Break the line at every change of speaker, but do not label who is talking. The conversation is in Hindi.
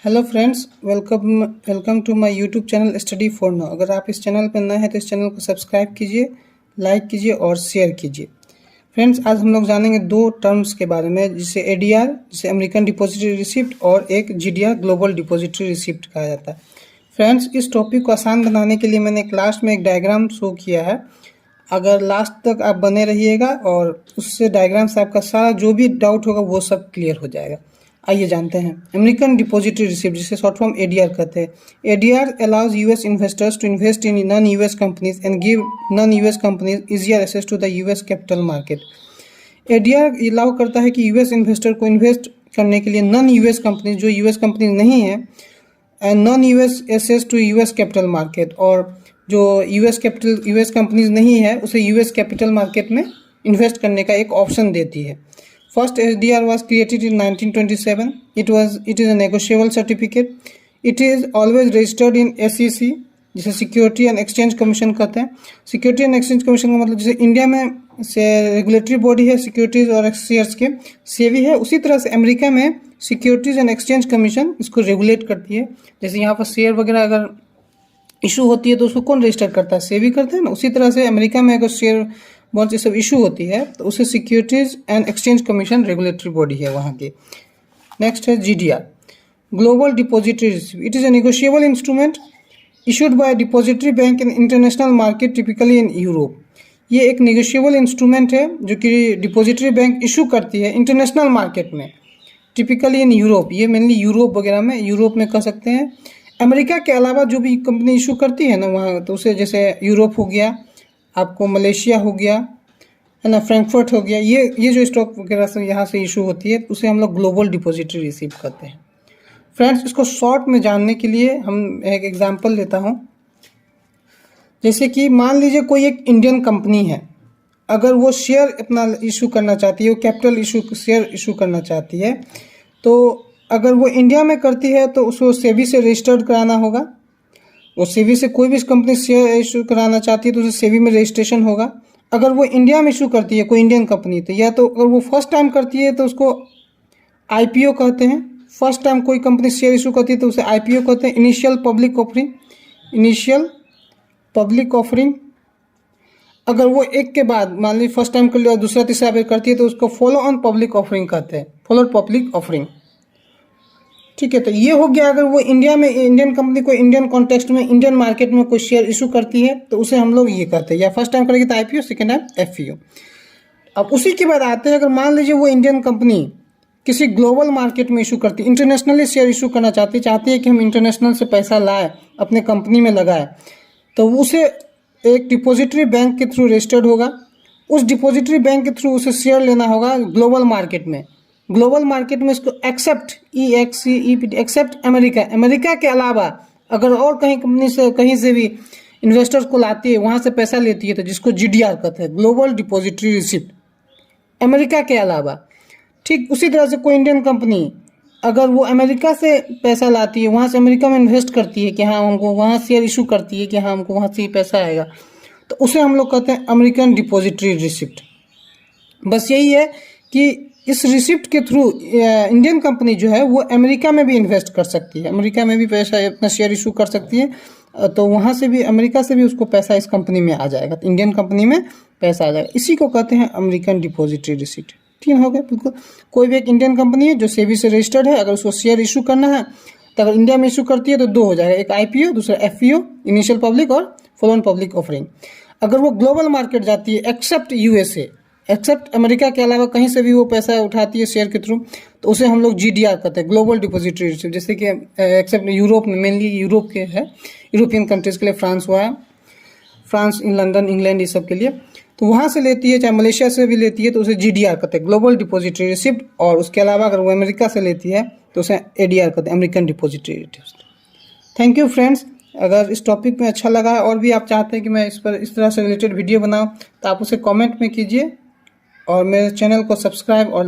Hello friends, welcome to my YouTube channel study for now. अगर आप इस चैनल पर नए हैं तो इस चैनल को सब्सक्राइब कीजिए, लाइक कीजिए और शेयर कीजिए। फ्रेंड्स, आज हम लोग जानेंगे दो टर्म्स के बारे में, जिसे एडीआर जिसे अमेरिकन डिपॉजिटरी रिसिप्ट और एक जीडीआर ग्लोबल डिपॉजिटरी रिसिप्ट कहा जाता है। फ्रेंड्स, इस टॉपिक को आसान बनाने के लिए मैंने क्लास में एक डायग्राम शो किया है। अगर लास्ट तक आप बने रहिएगा और उससे डायग्राम से आपका सारा जो भी डाउट होगा वो सब क्लियर हो जाएगा। आइए जानते हैं अमेरिकन डिपॉजिटरी रिसिप्ट, जिसे शॉर्ट फॉर्म एडीआर कहते हैं। ADR allows US investors to invest in non US companies and give non US companies easier access to the US capital market. ADR allow करता है कि यूएस इन्वेस्टर को इन्वेस्ट करने के लिए नॉन यूएस कंपनीज, जो यूएस कंपनीज नहीं है, and non US access to US capital market, और जो यूएस कंपनीज नहीं है उसे यूएस कैपिटल मार्केट में इन्वेस्ट करने का एक ऑप्शन देती है। First SDR was created in 1927. It is a negotiable certificate. It is always registered in SEC, जिसे सिक्योरिटी एंड एक्सचेंज कमीशन कहते हैं। सिक्योरिटी एंड एक्सचेंज कमीशन का मतलब जैसे इंडिया में से रेगुलेटरी बॉडी है सिक्योरिटीज और एक्सचेंज के, सेबी है, उसी तरह से अमेरिका में सिक्योरिटीज एंड एक्सचेंज कमीशन इसको रेगुलेट करती है। जैसे यहाँ पर शेयर वगैरह अगर इशू होती है तो उसको कौन रजिस्टर करता है? सेबी करते हैं ना। उसी तरह से अमेरिका में अगर शेयर बॉन्ड ये सब इशू होती है तो उसे securities and exchange commission regulatory body है वहाँ की। नेक्स्ट है GDR, global depository receipt. It is a negotiable instrument issued by depository bank in international market, typically in Europe. ये एक नेगोशिएबल इंस्ट्रूमेंट है जो कि डिपॉजिटरी बैंक इशू करती है इंटरनेशनल मार्केट में, टिपिकली इन यूरोप। ये मेनली यूरोप वगैरह में, यूरोप में कह सकते हैं। अमेरिका के अलावा जो भी कंपनी इशू करती है ना वहाँ, तो उसे जैसे यूरोप हो गया, आपको मलेशिया हो गया, है ना, फ्रैंकफर्ट हो गया, ये जो स्टॉक वगैरह से यहाँ से इशू होती है उसे हम लोग ग्लोबल डिपॉजिटरी रिसिप्ट करते हैं। फ्रेंड्स, इसको शॉर्ट में जानने के लिए हम एक एग्जांपल लेता हूँ। जैसे कि मान लीजिए कोई एक इंडियन कंपनी है, अगर वो शेयर अपना इशू करना चाहती है, वो कैपिटल इशू शेयर इशू करना चाहती है, तो अगर वो इंडिया में करती है तो उसको सेबी से रजिस्टर्ड कराना होगा। वो सेबी से कोई भी कंपनी शेयर इशू कराना चाहती है तो उसे सेबी में रजिस्ट्रेशन होगा। अगर वो इंडिया में इशू करती है कोई इंडियन कंपनी, तो या तो अगर वो फर्स्ट टाइम करती है तो उसको आईपीओ कहते हैं। फर्स्ट टाइम कोई कंपनी शेयर इशू करती है तो उसे आईपीओ कहते हैं, इनिशियल पब्लिक ऑफरिंग। अगर वो एक के बाद मान लीजिए फर्स्ट टाइम कर लिया और दूसरा तीसरा बार करती है तो उसको फॉलो ऑन पब्लिक ऑफरिंग कहते हैं, फॉलोड पब्लिक ऑफरिंग। ठीक है, तो ये हो गया अगर वो इंडिया में, इंडियन कंपनी को इंडियन कॉन्टेक्स्ट में, इंडियन मार्केट में कोई शेयर इशू करती है तो उसे हम लोग ये कहते हैं, या फर्स्ट टाइम करेगी तो आईपीओ, सेकेंड टाइम एफपीओ। अब उसी के बाद आते हैं, अगर मान लीजिए वो इंडियन कंपनी किसी ग्लोबल मार्केट में इशू करती है, इंटरनेशनली शेयर इशू करना चाहती है कि हम इंटरनेशनल से पैसा लाए अपने कंपनी में लगाए, तो उसे एक डिपॉजिटरी बैंक के थ्रू रजिस्टर्ड होगा। उस डिपॉजिटरी बैंक के थ्रू उसे शेयर लेना होगा ग्लोबल मार्केट में। ग्लोबल मार्केट में इसको एक्सेप्ट अमेरिका के अलावा अगर और कहीं से भी इन्वेस्टर्स को लाती है, वहाँ से पैसा लेती है, तो जिसको जीडीआर कहते हैं, ग्लोबल डिपॉजिटरी रिसिप्ट, अमेरिका के अलावा। ठीक उसी तरह से कोई इंडियन कंपनी अगर वो अमेरिका से पैसा लाती है, वहाँ से अमेरिका में इन्वेस्ट करती है कि हाँ हमको वहाँ शेयर इशू करती है कि हाँ हमको वहाँ से ही पैसा आएगा, तो उसे हम लोग कहते हैं अमेरिकन डिपॉजिटरी रिसिप्ट। बस यही है कि इस रिसिप्ट के थ्रू इंडियन कंपनी जो है वो अमेरिका में भी इन्वेस्ट कर सकती है, अमेरिका में भी पैसा अपना शेयर इशू कर सकती है, तो वहाँ से भी, अमेरिका से भी उसको पैसा इस कंपनी में आ जाएगा, तो इंडियन कंपनी में पैसा आ जाएगा। इसी को कहते हैं अमेरिकन डिपॉजिटरी रिसिप्ट। ठीक हो गया, बिल्कुल। कोई भी एक इंडियन कंपनी है जो सेबी से रजिस्टर्ड है, अगर उसको शेयर इशू करना है तो अगर इंडिया में इशू करती है तो दो हो जाएगा, एक आईपीओ, दूसरा एफपीओ, इनिशियल पब्लिक और फॉलो ऑन पब्लिक ऑफरिंग। अगर वो ग्लोबल मार्केट जाती है, एक्सेप्ट यूएसए, एक्सेप्ट अमेरिका के अलावा कहीं से भी वो पैसा उठाती है शेयर के थ्रू, तो उसे हम लोग जीडीआर कहते हैं, ग्लोबल डिपॉजिटरी रिसिप्ट। जैसे कि एक्सेप्ट यूरोप में, मेनली यूरोप के है, यूरोपियन कंट्रीज के लिए फ्रांस हुआ है, फ्रांस, लंदन, इंग्लैंड, ये सब के लिए, तो वहाँ से लेती है, चाहे मलेशिया से भी लेती है तो उसे जीडीआर कहते हैं, ग्लोबल डिपॉजिटरी रिसिप्ट। और उसके अलावा अगर वो अमेरिका से लेती है तो उसे एडीआर कहते हैं, American depository receipt. Thank you friends. अगर इस टॉपिक में अच्छा लगा और भी आप चाहते हैं कि मैं इस तरह से रिलेटेड वीडियो बनाऊँ तो आप उसे कॉमेंट में कीजिए और मेरे चैनल को सब्सक्राइब और